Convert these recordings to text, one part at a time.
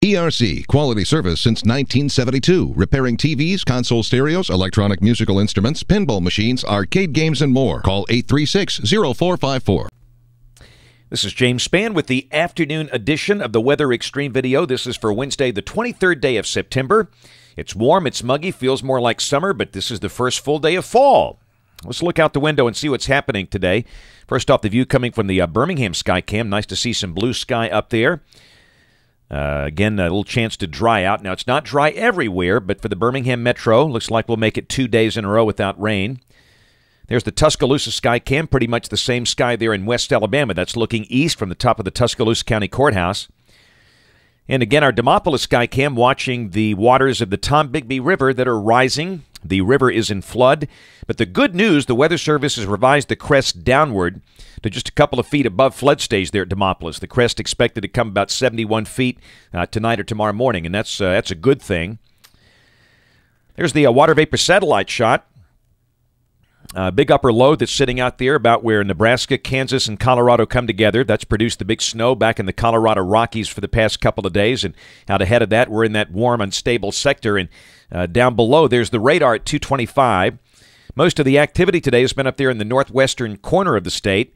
ERC, quality service since 1972. Repairing TVs, console stereos, electronic musical instruments, pinball machines, arcade games, and more. Call 836-0454. This is James Spann with the afternoon edition of the Weather Xtreme video. This is for Wednesday, the 23rd day of September. It's warm, it's muggy, feels more like summer, but this is the first full day of fall. Let's look out the window and see what's happening today. First off, the view coming from the Birmingham Skycam. Nice to see some blue sky up there. Again, a little chance to dry out. Now, it's not dry everywhere, but for the Birmingham Metro, looks like we'll make it 2 days in a row without rain. There's the Tuscaloosa Skycam, pretty much the same sky there in West Alabama. That's looking east from the top of the Tuscaloosa County Courthouse. And again, our Demopolis Skycam watching the waters of the Tombigbee River that are rising. The river is in flood. But the good news, the Weather Service has revised the crest downward to just a couple of feet above flood stage there at Demopolis. The crest expected to come about 71 feet tonight or tomorrow morning, and that's a good thing. There's the water vapor satellite shot. Big upper low that's sitting out there about where Nebraska, Kansas, and Colorado come together. That's produced the big snow back in the Colorado Rockies for the past couple of days. And out ahead of that, we're in that warm, unstable sector. And down below, there's the radar at 225. Most of the activity today has been up there in the northwestern corner of the state.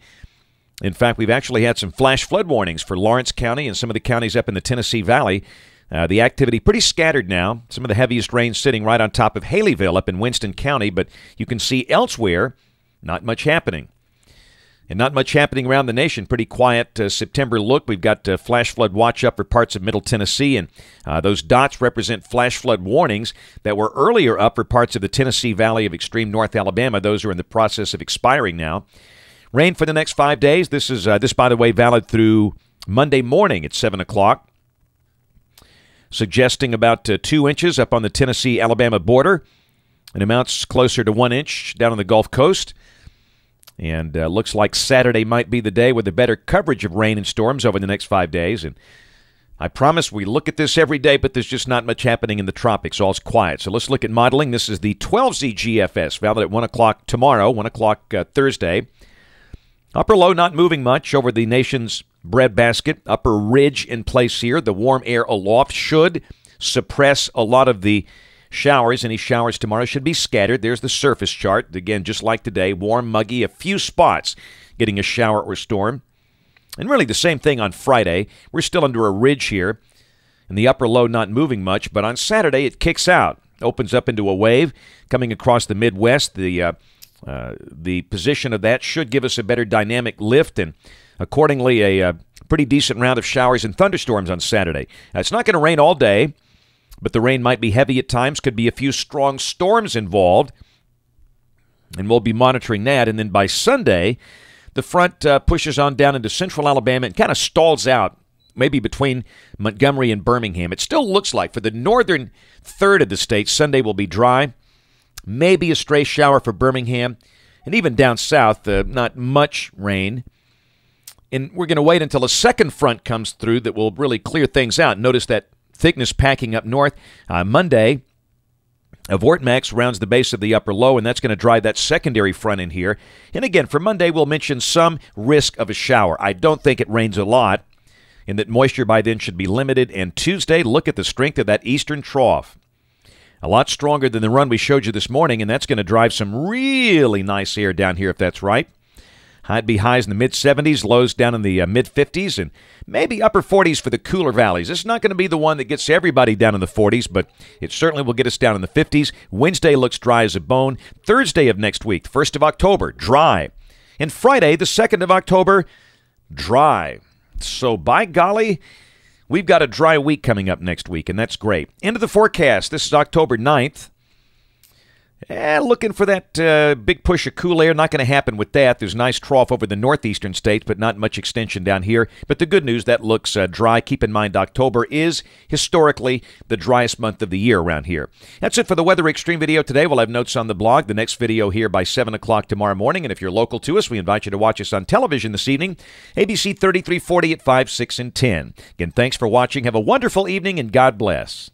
In fact, we've actually had some flash flood warnings for Lawrence County and some of the counties up in the Tennessee Valley. The activity pretty scattered now. Some of the heaviest rain sitting right on top of Haleyville up in Winston County, but you can see elsewhere, not much happening. And not much happening around the nation. Pretty quiet September look. We've got flash flood watch up for parts of Middle Tennessee, and those dots represent flash flood warnings that were earlier up for parts of the Tennessee Valley of extreme North Alabama. Those are in the process of expiring now. Rain for the next 5 days. This is, by the way, valid through Monday morning at 7 o'clock. Suggesting about 2 inches up on the Tennessee-Alabama border, and amounts closer to 1 inch down on the Gulf Coast. And looks like Saturday might be the day with the better coverage of rain and storms over the next 5 days. And I promise we look at this every day, but there's just not much happening in the tropics. All's quiet. So let's look at modeling. This is the 12Z GFS, valid at 1 o'clock tomorrow, 1 o'clock Thursday. Upper low not moving much over the nation's breadbasket. Upper ridge in place here. The warm air aloft should suppress a lot of the showers. Any showers tomorrow should be scattered. There's the surface chart. Again, just like today, warm, muggy, a few spots getting a shower or storm. And really the same thing on Friday. We're still under a ridge here, and the upper low not moving much. But on Saturday, it kicks out. Opens up into a wave coming across the Midwest. The position of that should give us a better dynamic lift, and accordingly a pretty decent round of showers and thunderstorms on Saturday. Now, it's not going to rain all day, but the rain might be heavy at times. Could be a few strong storms involved, and we'll be monitoring that. And then by Sunday, the front pushes on down into central Alabama and kind of stalls out, maybe between Montgomery and Birmingham. It still looks like for the northern third of the state, Sunday will be dry. Maybe a stray shower for Birmingham, and even down south, not much rain. And we're going to wait until a second front comes through that will really clear things out. Notice that thickness packing up north. Monday, a vortex rounds the base of the upper low, and that's going to drive that secondary front in here. And again, for Monday, we'll mention some risk of a shower. I don't think it rains a lot, and that moisture by then should be limited. And Tuesday, look at the strength of that eastern trough. A lot stronger than the run we showed you this morning, and that's going to drive some really nice air down here if that's right. I'd be highs in the mid-70s, lows down in the mid-50s, and maybe upper 40s for the cooler valleys. It's not going to be the one that gets everybody down in the 40s, but it certainly will get us down in the 50s. Wednesday looks dry as a bone. Thursday of next week, the 1st of October, dry. And Friday, the 2nd of October, dry. So by golly, we've got a dry week coming up next week, and that's great. End of the forecast. This is October 9th. Looking for that big push of cool air. Not going to happen with that. There's a nice trough over the northeastern states, but not much extension down here. But the good news, that looks dry. Keep in mind, October is historically the driest month of the year around here. That's it for the Weather Xtreme video today. We'll have notes on the blog. The next video here by 7 o'clock tomorrow morning. And if you're local to us, we invite you to watch us on television this evening, ABC 3340 at 5, 6, and 10. Again, thanks for watching. Have a wonderful evening, and God bless.